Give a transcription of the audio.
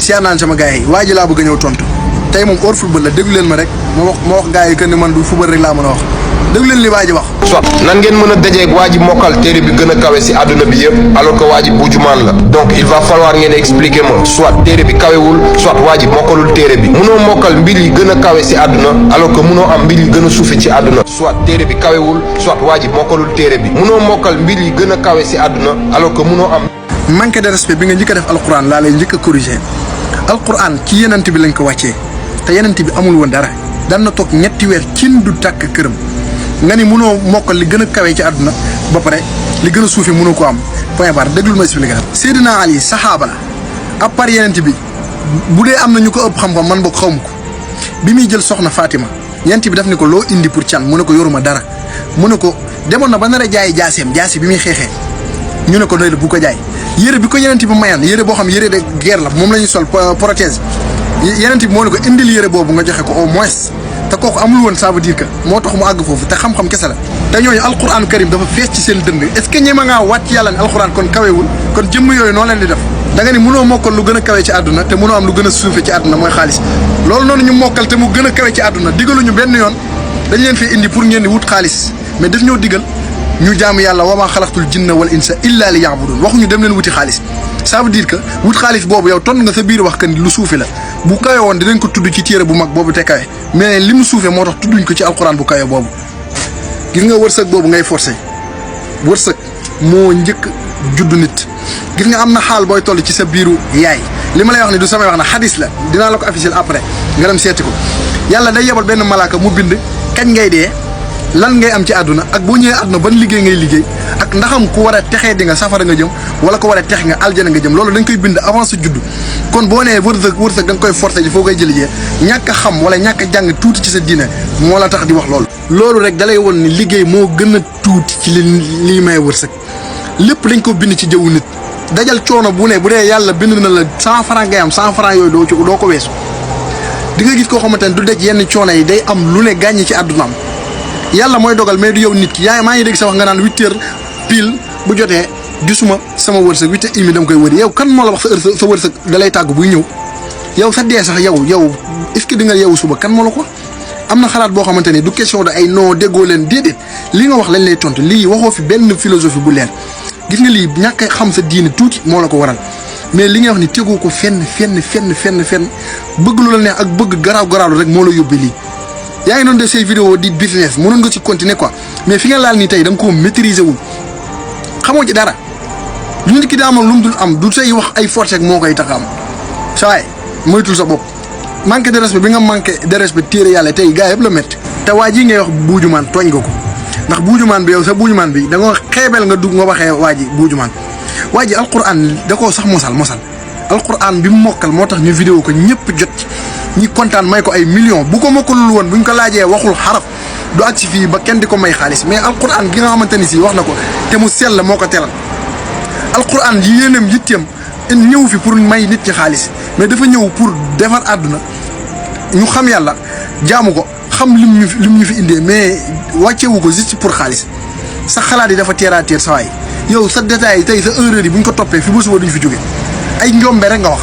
siyaar naan sama gars yi waa ji laa bëgg a ñëw tontu tey moom hors football la déglu leen ma rek ma wax gars yi que ne man du football rek laa mën a wax déglu leen li waa ji wax. soit nan ngeen mën a dajeeg waa ji mokkal téere bi gën a kawe si àdduna bi yëpp alors que waa ji buujumaan la donc il va falloir ngeen expliquer ma soit téere bi kawewul soit waa ji mokkalul téere bi munoo mokkal mbir yi gën a kawe si àdduna alors que munoo am mbir yi gën a suufe ci àdduna soit téere bi kawewul soit waa ji mokkalul téere bi munoo mokkal mbir yi gën a kawe si àdduna alors que munoo am. manque de respect bi nga njëkk a def alquran laa lay njëkk a corriger alquran ci yenent bi lañ ko wàccee te yenent bi amul woon dara daan na toog ñetti weer cin du tàkk këram nga ni munoo mokkal li gën a kawe ci àdduna ba pare li gën a suufe munoo ko am point barre déglul ma expliqué. Seydina Ali saxaaba la à part yenent bi bu dee am na ñu ko ëpp xam-xam man boog xawma ko bi muy jël soxna Fatima yenent bi daf ni ko loo indi pour can mu ne ko yoruma dara mu ne ko demoon na ba nar a jaay jaaseem jaasi bi muy xeexee ñu ne ko doy la bu ko jaay yére bi ko yenent bi mayaan yére boo xam yére de guerre la moom la ñuy sol prothèse yenent bi moo ne ko indil yére boobu nga joxe ko au moins te kooku amul woon ça veut dire que moo tax mu àgg foofu te xam-xam kese la te ñooñu alquran karim dafa fees ci seen dënd est ce que ñema ngaa wàcc yàlla ne alquran kon kawewul kon jëmm yooyu noo leen di def da nga ni mënoo mokkal lu gën a kawe ci àdduna te mënoo am lu gën a suufe ci àdduna mooy xaalis loolu noonu ñu mokkal te mu gën a kawe ci àdduna digaluñu benn yoon dañ leen fi indi pour ngeen di wut xaalis mais daf ñoo digal ñu jaamu yàlla wa maa xalaqtul jinna wal insa illa li ya'budun waxuñu dem leen wuti xaalis ça veut dire que wut xaalis boobu yow ton nga sa biir wax que ni lu suufe la bu kawe woon dinañ ko tudd ci téere bu mag boobu te kawe mais li mu suufe moo tax tudduñ ko ci alquran bu kawe boobu gis nga wërsëg boobu ngay forcé wërsëg moo njëkk juddu nit gis nga am na xaal booy toll ci sa biiru yaay li ma lay wax ni du samay wax na xadis la dinaa la ko afficher après nga dem seeti ko yàlla day yebal benn malaaka mu bind kañ ngay dee lan ngay am ci àdduna ak boo ñëwee àdduna ban liggéey ngay liggéey ak ndaxam ku war a texee di nga safara nga jëm wala ko war a tex nga aljana nga jëm loolu dañ koy bind avant sa juddu kon boo nee wërsëg da nga koy forcé ji foo koy jëli jee ñàkk a xam wala ñàkk a jàng tuuti ci sa diine moo la tax di wax loolu. loolu rek dalay won ni liggéey moo gën a tuuti ci lii may wërsëg lépp dañ ko bind ci jëwu nit dajal coono bu ne bu dee yàlla bind na la 100 francs ngay am 100 francs yooyu doo ko weesu di nga gis koo xamante ne du daj yenn coono yi day am lu ne gàññi ci àddunaam yàlla mooy dogal mais du yow nit ki maa ngi dégg sa wax nga naan 8h pile bu jotee gisuma sama wërsëg 8h30 dama koy wëri yow kan moo la wax sa wërsëg da lay tàggu buy ñëw yow sa dee sax yow est-ce que di nga yeewu suba kan moo la ko am na xalaat boo xamante ne du question de ay non déggoo leen déedéet li nga wax lañ lay tontu lii waxoo fi benn philosophie bu leer gis nga lii ñàkk a xam sa diine tuuti moo la ko waral mais li nga wax ni tegoo ko fenn bëgg lu la neex ak bëgg garaaw rek moo la yóbbee lii. yaa ngi doon def say vidéo di business mënoon nga ci continuer quoi mais fi nga laal nii tey da nga ko maîtriser wul xamoo ci dara lu nit ki daa am lu mu dul am du say wax ay force ak moo koy tax am saa waay moytul sa bopp manque de respect bi nga manqué de respect téere yàlla tey gaa yëpp la métti. te waa ji ngay wax buujumaan tooñ nga ko ndax buujumaan bi yow sa buujumaan bi da nga xeebel nga dugg nga waxee waa ji buujumaan waa ji alquran da koo sax mosal alquran bi mu mokkal moo tax ñu vidéo ko ñëpp jot ci. ñi kontaan may ko ay millions bu ko mokkalul woon buñ ko laajee waxul xaraf du agsi fii ba kenn di ko may xaalis mais alquran gi nga xamante ni si wax na ko te mu sell moo ko teral alquran yi yéenam yitteem ñëw fi pour may nit ñi xaalis mais dafa ñëw pour defar àdduna ñu xam yàlla jaamu ko xam lim ñu fi indee mais wàccewu ko juste pour xaalis sa xalaat yi dafa terre à terre sa waay yow sa détails yi tey sa erreur yi buñ ko toppee fi ba suba duñ fi jóge ay njombe rek nga wax